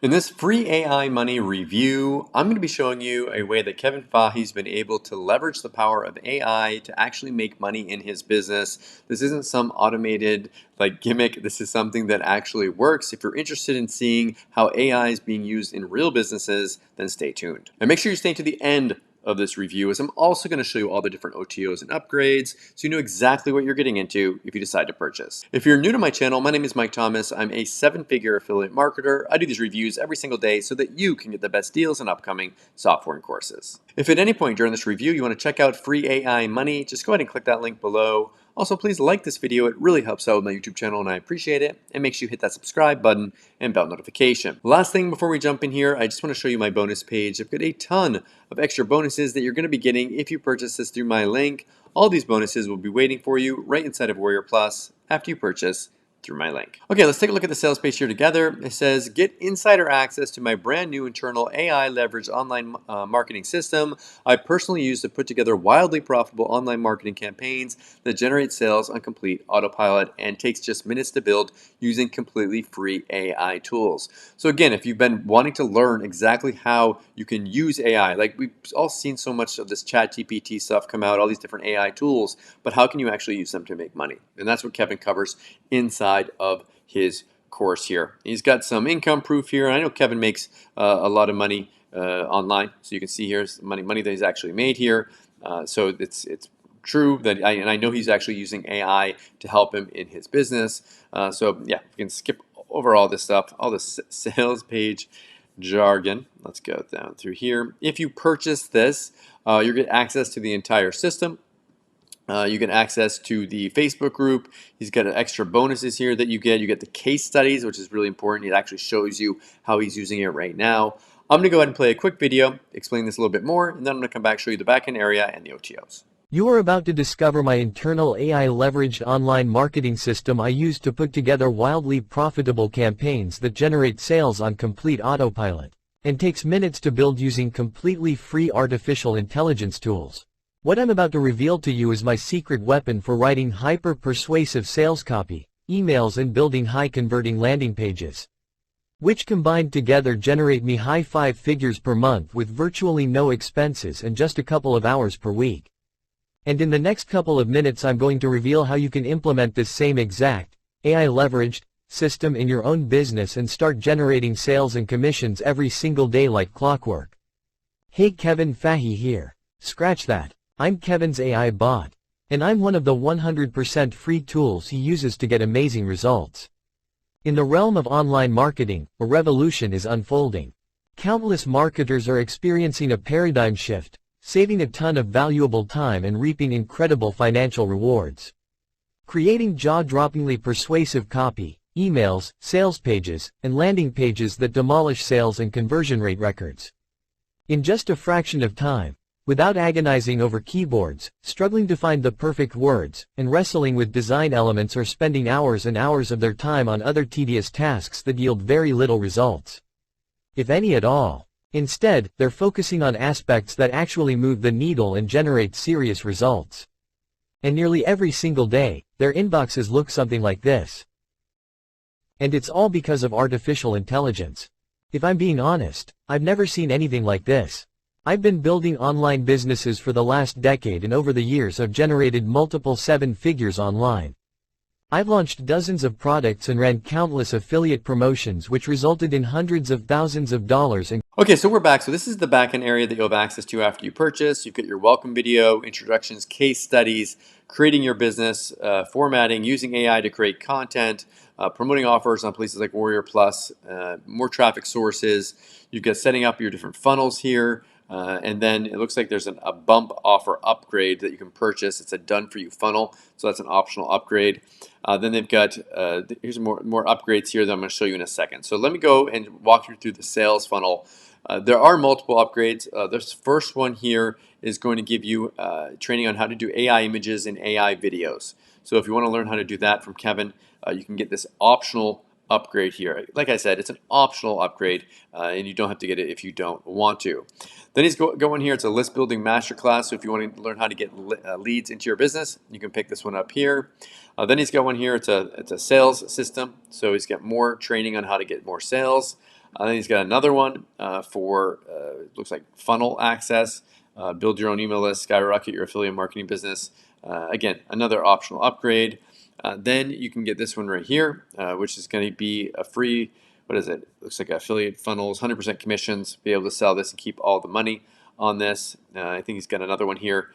In this free AI money review, I'm going to be showing you a way that Kevin Fahi's been able to leverage the power of AI to actually make money in his business. This isn't some automated gimmick. This is something that actually works. If you're interested in seeing how AI is being used in real businesses, then stay tuned. And make sure you stay to the end of this review, as I'm also going to show you all the different OTOs and upgrades so you know exactly what you're getting into if you decide to purchase. If you're new to my channel, my name is Mike Thomas. I'm a 7-figure affiliate marketer. I do these reviews every single day so that you can get the best deals on upcoming software and courses. If at any point during this review you want to check out free AI money, just go ahead and click that link below. Also, please like this video. It really helps out with my YouTube channel and I appreciate it. And make sure you hit that subscribe button and bell notification. Last thing before we jump in here, I just want to show you my bonus page. I've got a ton of extra bonuses that you're going to be getting if you purchase this through my link. All these bonuses will be waiting for you right inside of Warrior Plus after you purchase through my link. Okay, let's take a look at the sales page here together. It says, get insider access to my brand new internal AI leveraged online marketing system I personally use to put together wildly profitable online marketing campaigns that generate sales on complete autopilot and takes just minutes to build using completely free AI tools. So again, if you've been wanting to learn exactly how you can use AI, like we've all seen so much of this ChatGPT stuff come out, all these different AI tools, but how can you actually use them to make money? And that's what Kevin covers inside of his course here. He's got some income proof here. I know Kevin makes a lot of money online, so you can see here's money that he's actually made here. So it's true that I know he's actually using AI to help him in his business. So yeah, you can skip over all this stuff, all this sales page jargon. Let's go down through here. If you purchase this, you get access to the entire system. You get access to the Facebook group. He's got extra bonuses here that you get. You get the case studies, which is really important. It actually shows you how he's using it right now. I'm going to go ahead and play a quick video, explain this a little bit more, and then I'm going to come back, show you the backend area and the OTOs. You are about to discover my internal AI leveraged online marketing system I use to put together wildly profitable campaigns that generate sales on complete autopilot, and takes minutes to build using completely free artificial intelligence tools. What I'm about to reveal to you is my secret weapon for writing hyper-persuasive sales copy, emails and building high-converting landing pages, which combined together generate me high 5 figures per month with virtually no expenses and just a couple of hours per week. And in the next couple of minutes I'm going to reveal how you can implement this same exact, AI-leveraged, system in your own business and start generating sales and commissions every single day like clockwork. Hey, Kevin Fahi here. Scratch that. I'm Kevin's AI bot. And I'm one of the 100% free tools he uses to get amazing results. In the realm of online marketing, a revolution is unfolding. Countless marketers are experiencing a paradigm shift, saving a ton of valuable time and reaping incredible financial rewards. Creating jaw-droppingly persuasive copy, emails, sales pages, and landing pages that demolish sales and conversion rate records in just a fraction of time, without agonizing over keyboards, struggling to find the perfect words, and wrestling with design elements or spending hours and hours of their time on other tedious tasks that yield very little results, if any at all. Instead, they're focusing on aspects that actually move the needle and generate serious results. And nearly every single day, their inboxes look something like this. And it's all because of artificial intelligence. If I'm being honest, I've never seen anything like this. I've been building online businesses for the last decade and over the years I've generated multiple 7 figures online. I've launched dozens of products and ran countless affiliate promotions which resulted in hundreds of thousands of dollars in. Okay, so we're back. So this is the backend area that you'll have access to after you purchase. You've got your welcome video, introductions, case studies, creating your business, formatting, using AI to create content, promoting offers on places like Warrior Plus, more traffic sources. You've got setting up your different funnels here. And then it looks like there's a bump offer upgrade that you can purchase. It's a done for you funnel, so that's an optional upgrade. Then they've got here's more upgrades here that I'm going to show you in a second. So let me go and walk you through the sales funnel. There are multiple upgrades. This first one here is going to give you training on how to do AI images and AI videos. So if you want to learn how to do that from Kevin, you can get this optional upgrade here. Like I said, it's an optional upgrade, and you don't have to get it if you don't want to. Then he's going here. It's a list building masterclass. So if you want to learn how to get leads into your business, you can pick this one up here. Then he's got one here. It's a sales system. So he's got more training on how to get more sales. Then he's got another one for looks like funnel access, build your own email list, skyrocket your affiliate marketing business. Again, another optional upgrade. Then you can get this one right here, which is going to be a free, what is it? Looks like affiliate funnels, 100% commissions, be able to sell this and keep all the money on this. I think he's got another one here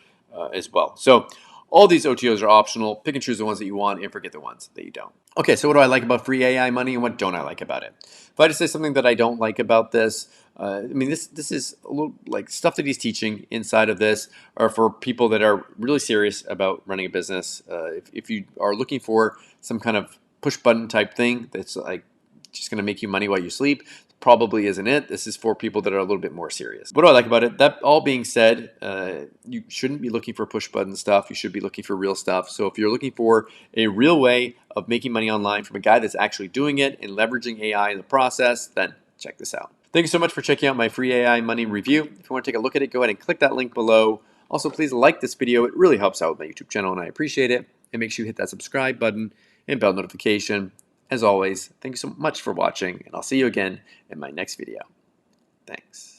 as well. So all these OTOs are optional. Pick and choose the ones that you want and forget the ones that you don't. Okay, so what do I like about free AI money and what don't I like about it? If I had to say something that I don't like about this, I mean, this is a little like stuff that he's teaching inside of this are for people that are really serious about running a business. If you are looking for some kind of push button type thing that's like just going to make you money while you sleep, probably isn't it. This is for people that are a little bit more serious. What do I like about it? That all being said, you shouldn't be looking for push button stuff. You should be looking for real stuff. So if you're looking for a real way of making money online from a guy that's actually doing it and leveraging AI in the process, then check this out. Thank you so much for checking out my free AI money review. If you want to take a look at it, go ahead and click that link below. Also, please like this video. It really helps out with my YouTube channel and I appreciate it. And make sure you hit that subscribe button and bell notification. As always, thank you so much for watching, and I'll see you again in my next video. Thanks.